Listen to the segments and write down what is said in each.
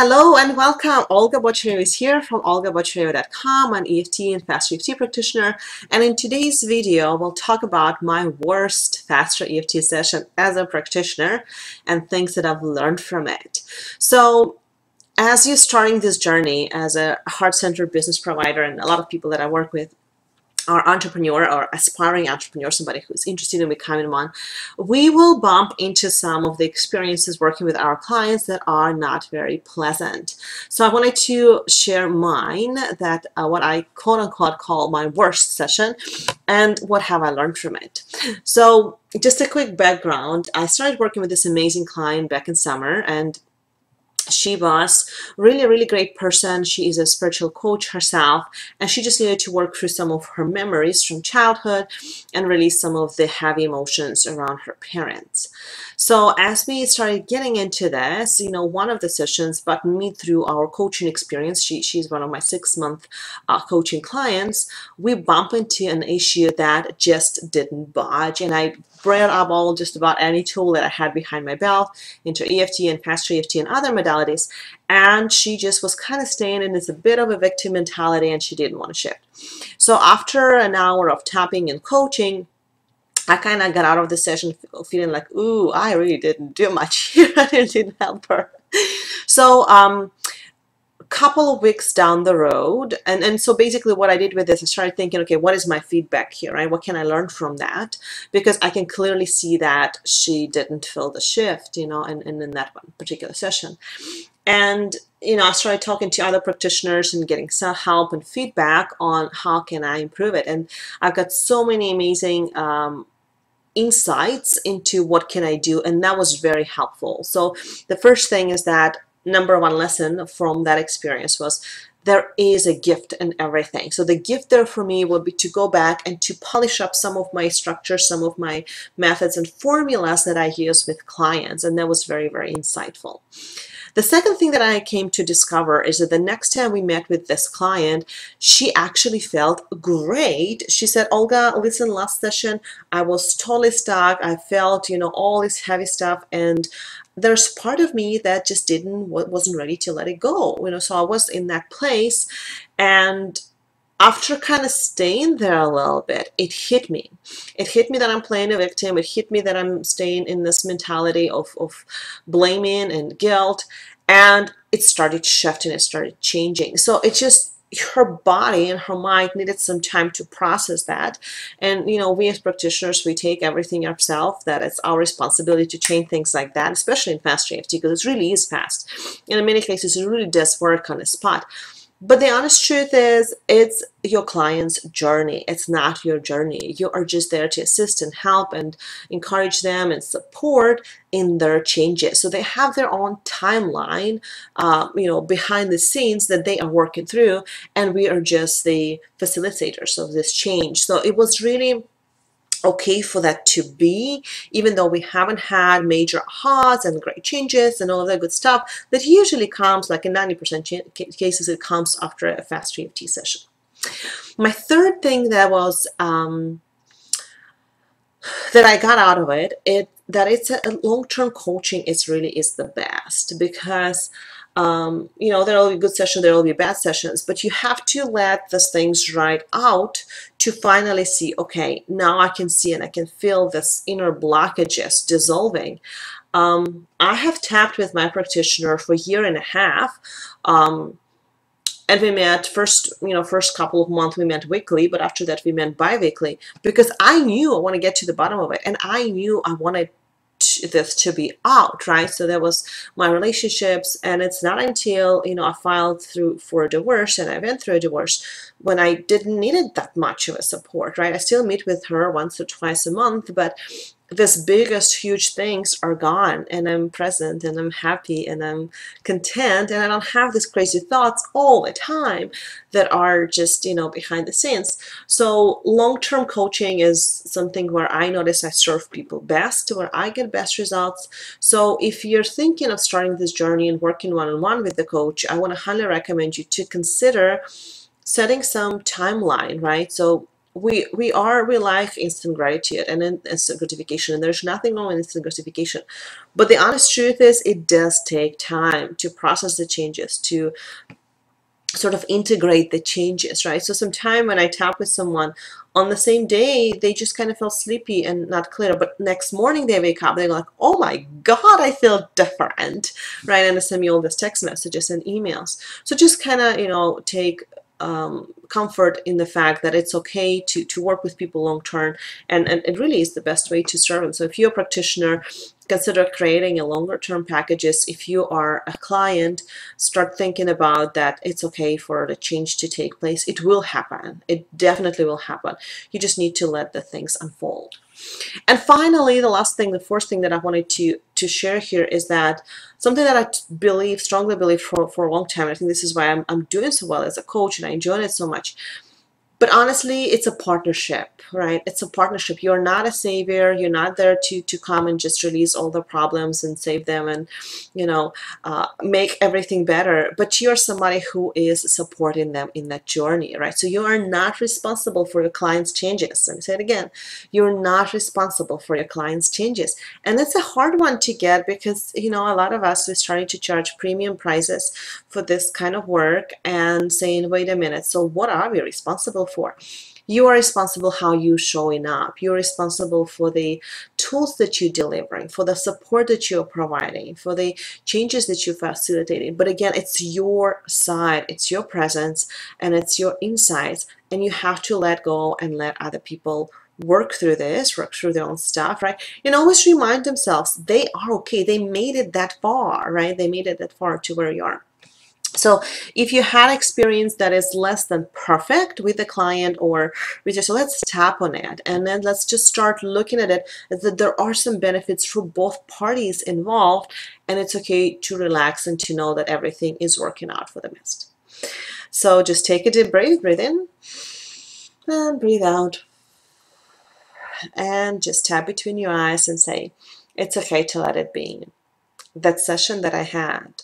Hello and welcome. Olga Bochareva is here from olgabochareva.com, an EFT and Faster EFT practitioner. And in today's video, we'll talk about my worst Faster EFT session as a practitioner and things that I've learned from it. So as you're starting this journey as a heart-centered business provider, and a lot of people that I work with are entrepreneur or aspiring entrepreneur, somebody who's interested in becoming one, we will bump into some of the experiences working with our clients that are not very pleasant. So I wanted to share mine, that what I quote unquote call my worst session, and what have I learned from it. So just a quick background, I started working with this amazing client back in summer, and she was really great person. She is a spiritual coach herself, and she just needed to work through some of her memories from childhood and release some of the heavy emotions around her parents. So as we started getting into this, one of the sessions, but me through our coaching experience, she's one of my 6-month coaching clients, we bump into an issue that just didn't budge, and I brought up all just about any tool that I had behind my belt into EFT and Faster EFT and other modalities, and she just was kind of staying in this a bit of a victim mentality, and she didn't want to shift. So after an hour of tapping and coaching, I kind of got out of the session feeling like, ooh, I really didn't do much here. I didn't help her. So couple of weeks down the road, and so basically what I did with this, I started thinking, okay, what is my feedback here, right? What can I learn from that? Because I can clearly see that she didn't feel the shift, in that one particular session. And I started talking to other practitioners and getting some help and feedback on how can I improve it. And I've got so many amazing insights into what can I do, and that was very helpful. So the first thing is that number one lesson from that experience was there is a gift in everything. So the gift there for me would be to go back and to polish up some of my structures, some of my methods and formulas that I use with clients, and that was very insightful. The second thing that I came to discover is that the next time we met with this client, she actually felt great. She said, Olga, listen, last session, I was totally stuck. I felt, all this heavy stuff, and there's part of me that just wasn't ready to let it go. So I was in that place, and after kind of staying there a little bit, it hit me. It hit me that I'm playing a victim. It hit me that I'm staying in this mentality of blaming and guilt. And it started shifting. It started changing. So it just, her body and her mind needed some time to process that. And, we as practitioners, we take everything ourselves, that it's our responsibility to change things like that, especially in Faster EFT, because it really is fast. And in many cases, it really does work on the spot. But the honest truth is, it's your client's journey. It's not your journey. You are just there to assist and help and encourage them and support in their changes. So they have their own timeline, behind the scenes that they are working through, and we are just the facilitators of this change. So it was really okay for that to be, even though we haven't had major ahas and great changes and all of that good stuff that usually comes, like in 90% cases, it comes after a Faster EFT session. My third thing that was that I got out of it, that it's a long-term coaching is the best, because there will be good sessions, there will be bad sessions, but you have to let these things ride out to finally see, okay, now I can see and I can feel this inner blockages dissolving. I have tapped with my practitioner for a year and a half, and we met first couple of months we met weekly, but after that we met bi-weekly, because I knew I want to get to the bottom of it, and I knew I wanted this to be out, right? So that was my relationships, and it's not until I filed for a divorce and I went through a divorce when I didn't need it that much of a support, right? I still meet with her once or twice a month, but this biggest huge things are gone, and I'm present and I'm happy and I'm content, and I don't have these crazy thoughts all the time that are just behind the scenes. So long-term coaching is something where I notice I serve people best, where I get best results. So if you're thinking of starting this journey and working one-on-one with the coach, I want to highly recommend you to consider setting some timeline, right? So we like instant gratitude and instant gratification, and there's nothing wrong with instant gratification. But the honest truth is, it does take time to process the changes, to sort of integrate the changes, right? So sometime when I talk with someone, on the same day they just kind of feel sleepy and not clear, but next morning they wake up, they're like, oh my god, I feel different, right? And they send me all these text messages and emails. So just kind of, you know, take comfort in the fact that it's okay to work with people long term, and it really is the best way to serve them. So if you're a practitioner, consider creating a longer term packages. If you are a client, start thinking about that it's okay for the change to take place. It will happen. It definitely will happen. You just need to let the things unfold. And finally, the last thing, the fourth thing that I wanted to share here is that something that I believe, strongly believe for a long time, I think this is why I'm doing so well as a coach and I enjoy it so much. But honestly, it's a partnership, right? It's a partnership. You're not a savior. You're not there to come and just release all the problems and save them and, you know, make everything better. But you're somebody who is supporting them in that journey, right? So you are not responsible for your client's changes. Let me say it again. You're not responsible for your client's changes. And that's a hard one to get because, you know, a lot of us are starting to charge premium prices for this kind of work and saying, wait a minute, so what are we responsible for? You are responsible how you showing up. You're responsible for the tools that you're delivering, for the support that you're providing, for the changes that you're facilitating. But again, it's your side, it's your presence, and it's your insights, and you have to let go and let other people work through this, work through their own stuff, right? And always remind themselves they are okay. They made it that far, right? They made it that far to where you are. So if you had experience that is less than perfect with the client or with you, so let's tap on it and then let's just start looking at it as that there are some benefits for both parties involved, and it's okay to relax and to know that everything is working out for the best. So just take a deep breath, breathe in and breathe out, and just tap between your eyes and say, it's okay to let it be. That session that I had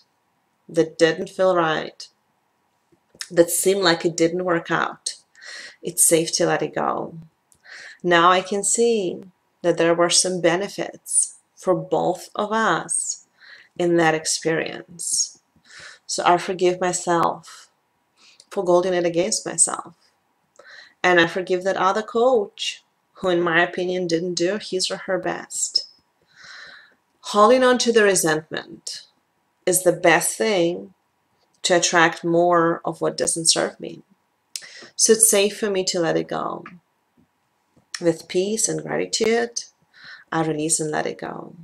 that didn't feel right, that seemed like it didn't work out, it's safe to let it go. Now I can see that there were some benefits for both of us in that experience. So I forgive myself for holding it against myself. And I forgive that other coach who, in my opinion, didn't do his or her best. Holding on to the resentment is the best thing to attract more of what doesn't serve me. So it's safe for me to let it go. With peace and gratitude, I release and let it go.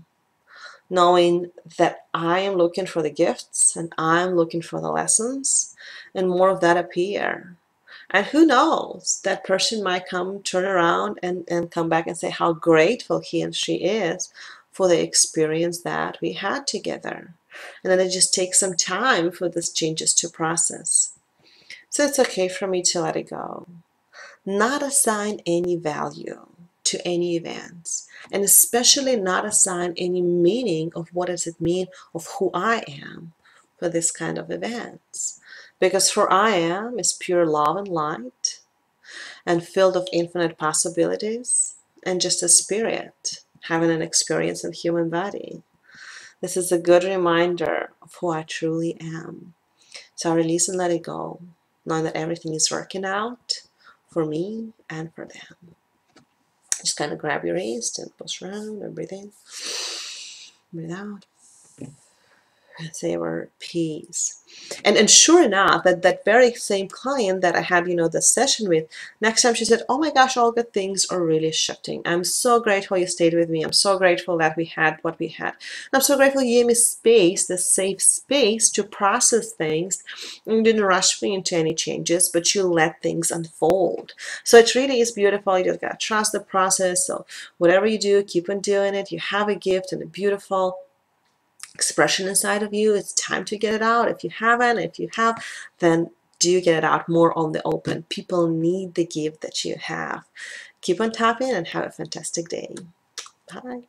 Knowing that I am looking for the gifts and I'm looking for the lessons, and more of that appear. And who knows, that person might turn around and come back and say how grateful he and she is for the experience that we had together. And then it just takes some time for these changes to process. So it's okay for me to let it go. Not assign any value to any events, and especially not assign any meaning of what does it mean of who I am for this kind of events. Because for I am is pure love and light and filled of infinite possibilities and just a spirit having an experience in the human body. This is a good reminder of who I truly am. So I release and let it go, knowing that everything is working out for me and for them. Just kind of grab your wrist and push around and breathe in, breathe out. And say a word, peace. And sure enough, that very same client that I had, you know, the session with, next time she said, oh my gosh, Olga, things are really shifting. I'm so grateful you stayed with me. I'm so grateful that we had what we had. And I'm so grateful you gave me space, the safe space to process things. You didn't rush me into any changes, but you let things unfold. So it really is beautiful. You just gotta trust the process. So whatever you do, keep on doing it. You have a gift and a beautiful expression inside of you. It's time to get it out. If you haven't, if you have, then do get it out more on the open. People need the gift that you have. Keep on tapping and have a fantastic day. Bye.